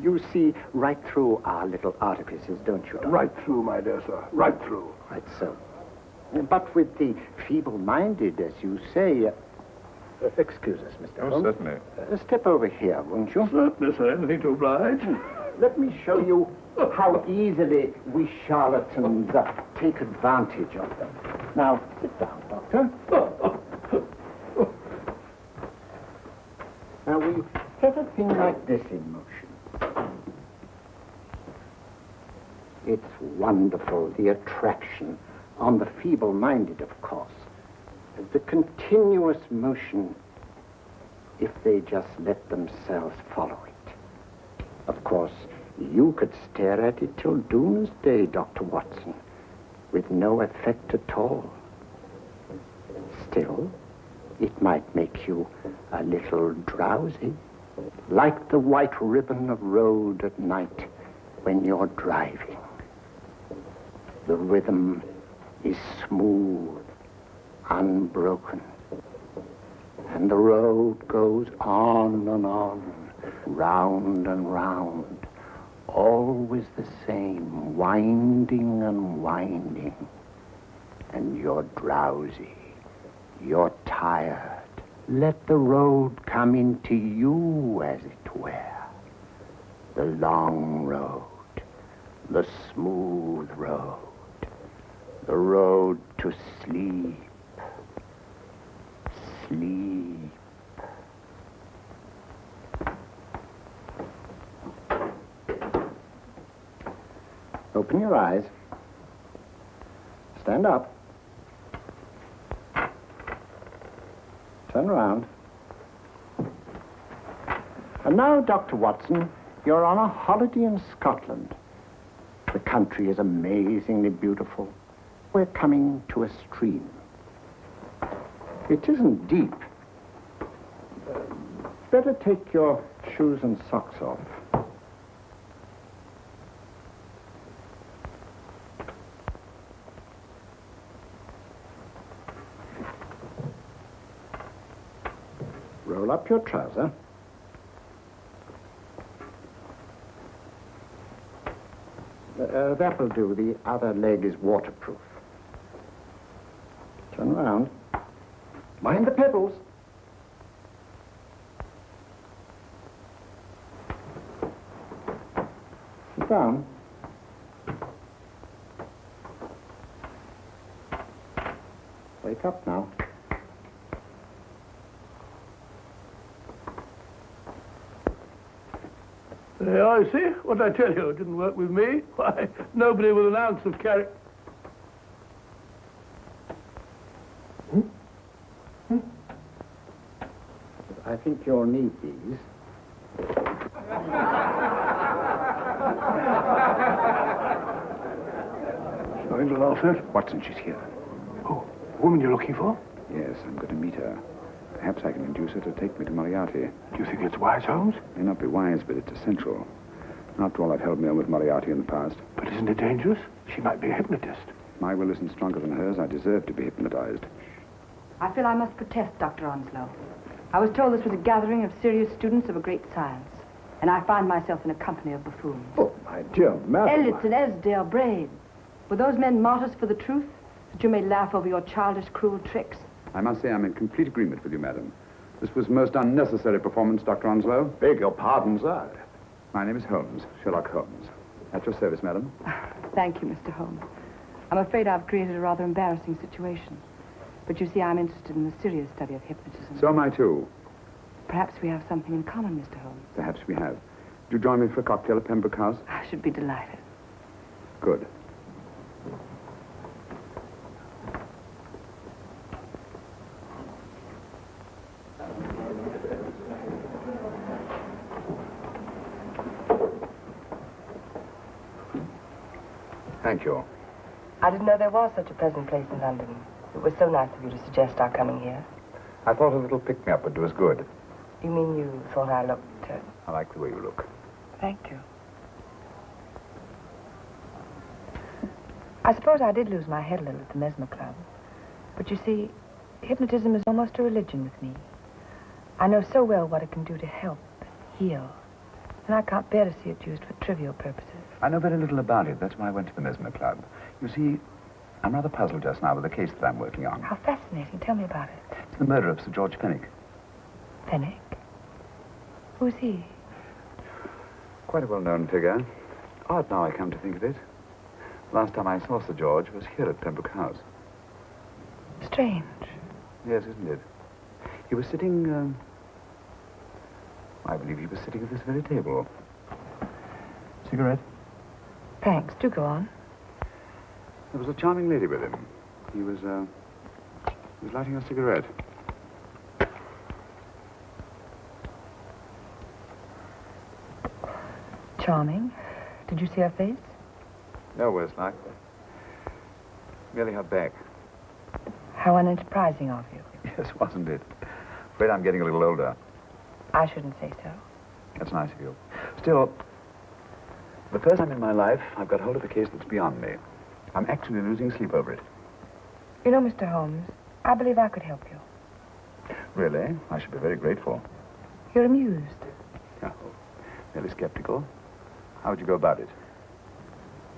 You see right through our little artifices, don't you, Doctor? Right through, my dear sir. Right through. Right so. But with the feeble-minded, as you say... excuse us, Mr. Holmes. Certainly. Step over here, won't you? Certainly, sir. Anything to oblige. Let me show you how easily we charlatans take advantage of them. Now, sit down, Doctor. Now, we set a thing like this in motion. It's wonderful, the attraction on the feeble-minded, of course. The continuous motion, if they just let themselves follow it. Of course, you could stare at it till doomsday, Dr. Watson, with no effect at all. Still, it might make you a little drowsy. like the white ribbon of road at night when you're driving. The rhythm is smooth, unbroken, and the road goes on and on, round and round, always the same, winding and winding. And you're drowsy, you're tired. Let the road come into you, as it were. The long road, the smooth road, the road to sleep. Sleep. Open your eyes. Stand up. Turn around. And now, Dr. Watson, you're on a holiday in Scotland. The country is amazingly beautiful. We're coming to a stream. It isn't deep. Better take your shoes and socks off. Roll up your trouser. That'll do. The other leg is waterproof. Turn around. Mind the pedals. Sit down. Wake up now. There, I see. What did I tell you? It didn't work with me. Why, nobody with an ounce of character. I think you'll need these. Something to laugh at? Watson, she's here. Oh, the woman you're looking for? Yes, I'm going to meet her. Perhaps I can induce her to take me to Moriarty. Do you think it's wise, Holmes? May not be wise, but it's essential. After all, I've held me on with Moriarty in the past. But isn't it dangerous? She might be a hypnotist. My will isn't stronger than hers. I deserve to be hypnotized. I feel I must protest, Dr. Onslow. I was told this was a gathering of serious students of a great science, and I find myself in a company of buffoons. Oh, my dear madam. Elliot and Esdale Braid. Were those men martyrs for the truth, that you may laugh over your childish, cruel tricks? I must say I'm in complete agreement with you, madam. This was a most unnecessary performance, Dr. Onslow. Beg your pardon, sir. My name is Holmes, Sherlock Holmes. At your service, madam. Thank you, Mr. Holmes. I'm afraid I've created a rather embarrassing situation. But you see, I'm interested in the serious study of hypnotism. So am I, too. Perhaps we have something in common, Mr. Holmes. Perhaps we have. Would you join me for a cocktail at Pembroke House? I should be delighted. Good. Thank you. I didn't know there was such a pleasant place in London. It was so nice of you to suggest our coming here. I thought a little pick-me-up would do us good. You mean you thought I looked... I like the way you look. Thank you. I suppose I did lose my head a little at the Mesmer Club. But you see, hypnotism is almost a religion with me. I know so well what it can do to help and heal. And I can't bear to see it used for trivial purposes. I know very little about it. That's why I went to the Mesmer Club. You see, I'm rather puzzled just now with the case that I'm working on. How fascinating. Tell me about it. It's the murder of Sir George Fenwick. Fenwick? Who's he? Quite a well-known figure. Odd now I come to think of it. Last time I saw Sir George was here at Pembroke House. Strange. Yes, isn't it? He was sitting, I believe he was sitting at this very table. Cigarette? Thanks. Do go on. There was a charming lady with him. He was lighting a cigarette. Charming. Did you see her face? No worse like. Merely her back. How unenterprising of you. Yes, wasn't it? Afraid I'm getting a little older. I shouldn't say so. That's nice of you. Still, the first time in my life, I've got hold of a case that's beyond me. I'm actually losing sleep over it. You know, Mr. Holmes, I believe I could help you. Really? I should be very grateful. You're amused. Oh, fairly skeptical. How would you go about it?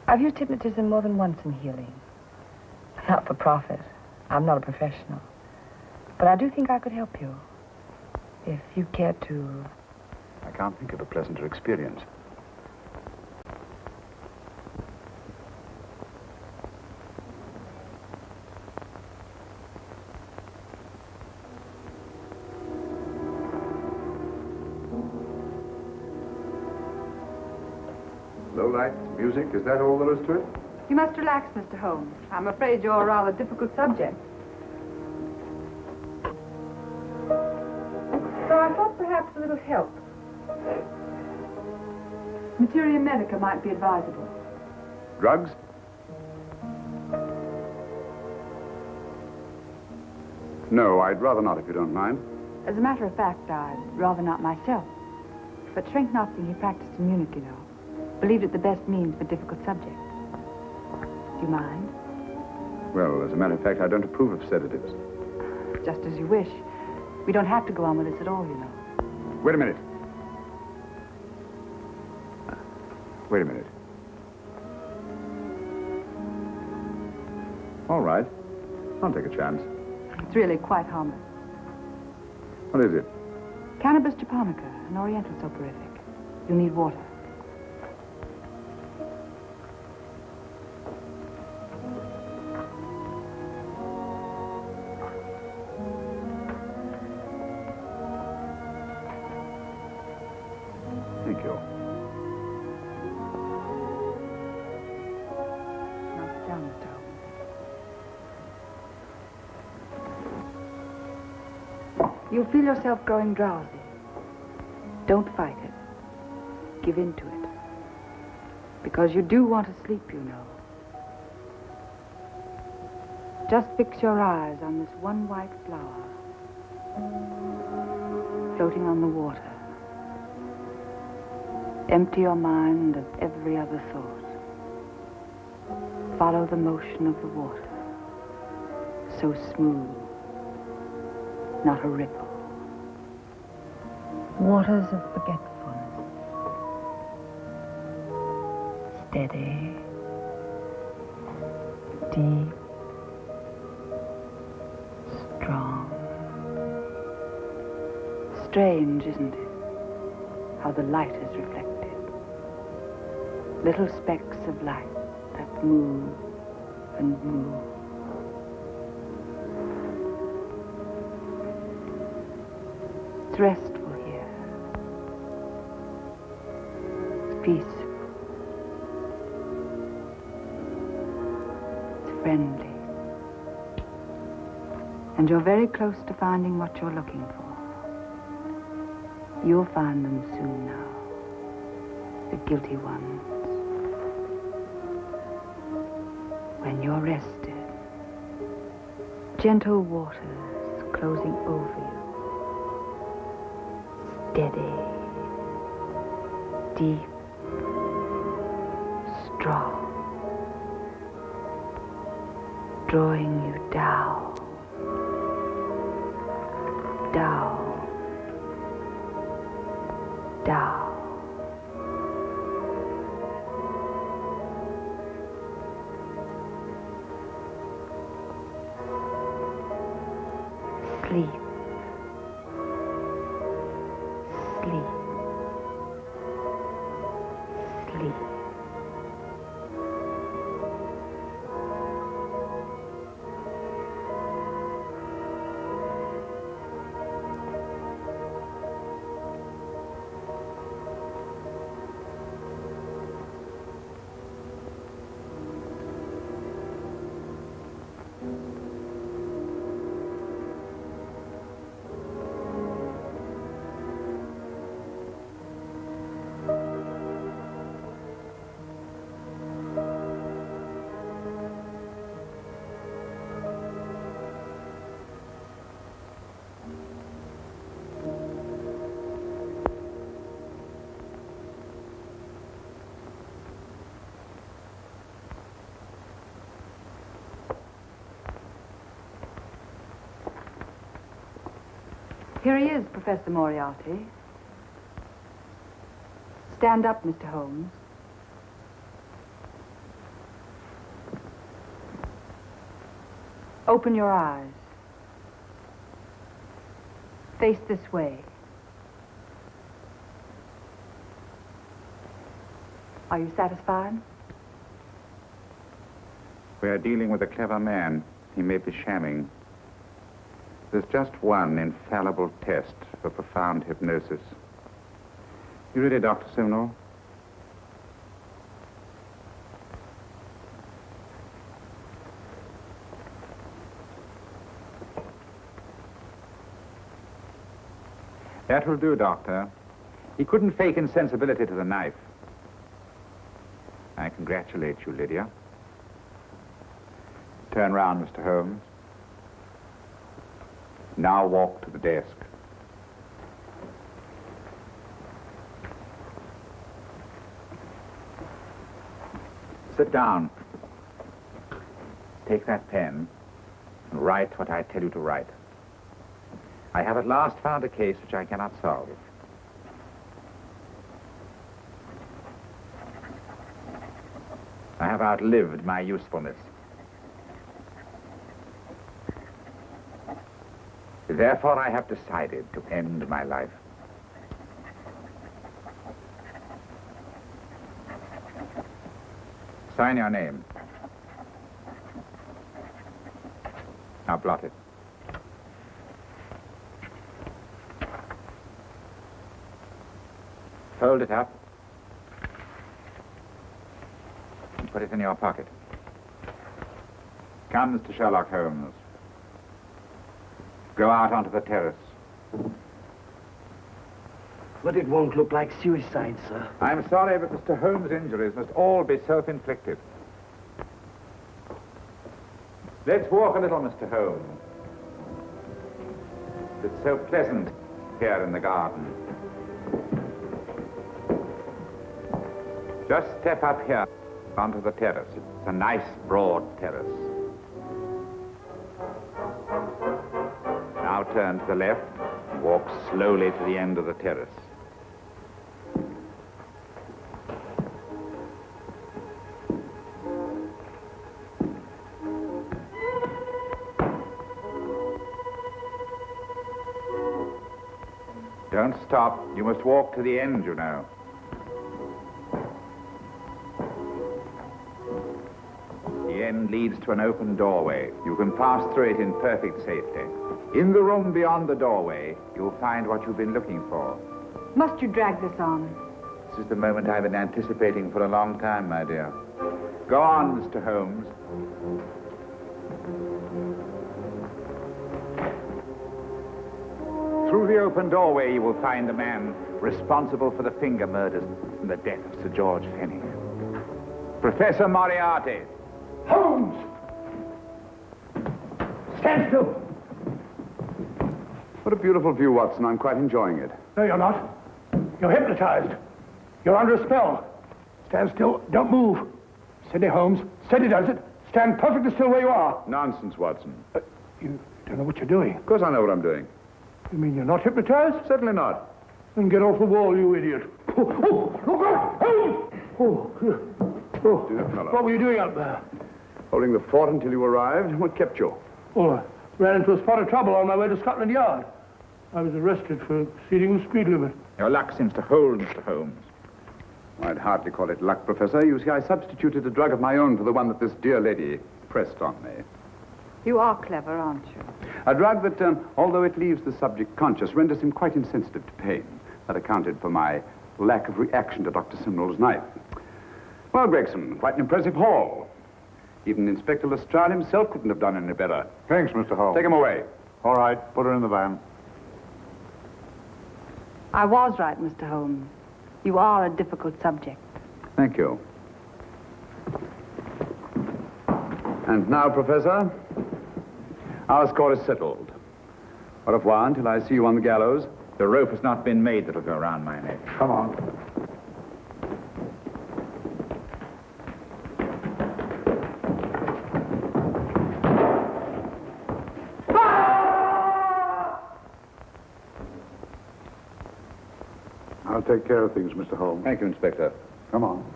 I've used hypnotism more than once in healing. Not for profit. I'm not a professional. But I do think I could help you. If you care to... I can't think of a pleasanter experience. Low lights, music, is that all there is to it? You must relax, Mr. Holmes. I'm afraid you're a rather difficult subject. So I thought perhaps a little help. Materia medica might be advisable. Drugs? No, I'd rather not, if you don't mind. As a matter of fact, I'd rather not myself. But Schwenknotzing, he practiced in Munich, you know. Believed it the best means for difficult subjects. Do you mind? Well, as a matter of fact, I don't approve of sedatives. Just as you wish. We don't have to go on with this at all, you know. Wait a minute. Wait a minute. All right. I'll take a chance. It's really quite harmless. What is it? Cannabis japonica, an oriental soporific. You'll need water. Thank you. Now sit down, Mr. Holmes. You'll feel yourself growing drowsy. Don't fight it. Give in to it. Because you do want to sleep, you know. Just fix your eyes on this one white flower floating on the water. Empty your mind of every other thought. Follow the motion of the water. So smooth. Not a ripple. Waters of forgetfulness. Steady. Deep. Strong. Strange, isn't it? How the light is reflected. Little specks of light that move and move. It's restful here. It's peaceful. It's friendly. And you're very close to finding what you're looking for. You'll find them soon now. The guilty ones. When you're rested, gentle waters closing over you. Steady, deep, strong, drawing you down, down, down. Sleep. Sleep. Sleep. Here he is, Professor Moriarty. Stand up, Mr. Holmes. Open your eyes. Face this way. Are you satisfied? We are dealing with a clever man. He may be shamming. There's just one infallible test for profound hypnosis. You ready, Dr. Simnel? That will do, Doctor. He couldn't fake insensibility to the knife. I congratulate you, Lydia. Turn round, Mr. Holmes. Now walk to the desk. Sit down. Take that pen and write what I tell you to write. I have at last found a case which I cannot solve. I have outlived my usefulness. Therefore, I have decided to end my life. Sign your name. Now blot it. Fold it up. And put it in your pocket. Come, Mr. Sherlock Holmes. Go out onto the terrace. But it won't look like suicide, sir. I'm sorry, but Mr. Holmes' injuries must all be self-inflicted. Let's walk a little, Mr. Holmes. It's so pleasant here in the garden. Just step up here onto the terrace. It's a nice, broad terrace. Now turn to the left and walk slowly to the end of the terrace. Don't stop. You must walk to the end, you know. The end leads to an open doorway. You can pass through it in perfect safety. In the room beyond the doorway, you'll find what you've been looking for. Must you drag this on? This is the moment I've been anticipating for a long time, my dear. Go on, Mr. Holmes. Through the open doorway, you will find the man responsible for the finger murders and the death of Sir George Fenning. Professor Moriarty. Holmes! Stand still. What a beautiful view, Watson. I'm quite enjoying it. No, you're not. You're hypnotized. You're under a spell. Stand still. Don't move. Steady, Holmes. Steady does it. Stand perfectly still where you are. Nonsense, Watson. You don't know what you're doing. Of course I know what I'm doing. You mean you're not hypnotized? Certainly not. Then get off the wall, you idiot. Oh, look out! Holmes! Oh, Dear fellow. what were you doing up there? Holding the fort until you arrived. What kept you? Oh, I ran into a spot of trouble on my way to Scotland Yard. I was arrested for exceeding the speed limit. Your luck seems to hold, Mr. Holmes. I'd hardly call it luck, Professor. You see, I substituted a drug of my own for the one that this dear lady pressed on me. You are clever, aren't you? A drug that, although it leaves the subject conscious, renders him quite insensitive to pain. That accounted for my lack of reaction to Dr. Simnel's knife. Well, Gregson, quite an impressive haul. Even Inspector Lestrade himself couldn't have done any better. Thanks, Mr. Holmes. Take him away. All right, put her in the van. I was right, Mr. Holmes. You are a difficult subject. Thank you. And now, Professor, our score is settled. Au revoir until I see you on the gallows. The rope has not been made that'll go around my neck. Come on. take care of things, Mr. Holmes. Thank you, Inspector. Come on.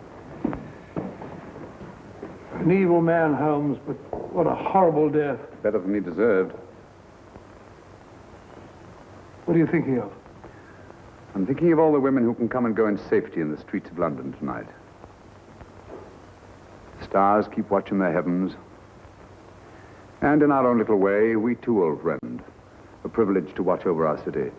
An evil man, Holmes, but what a horrible death. Better than he deserved. What are you thinking of? I'm thinking of all the women who can come and go in safety in the streets of London tonight. The stars keep watching their heavens. And in our own little way, we too, old friend, are privileged to watch over our city.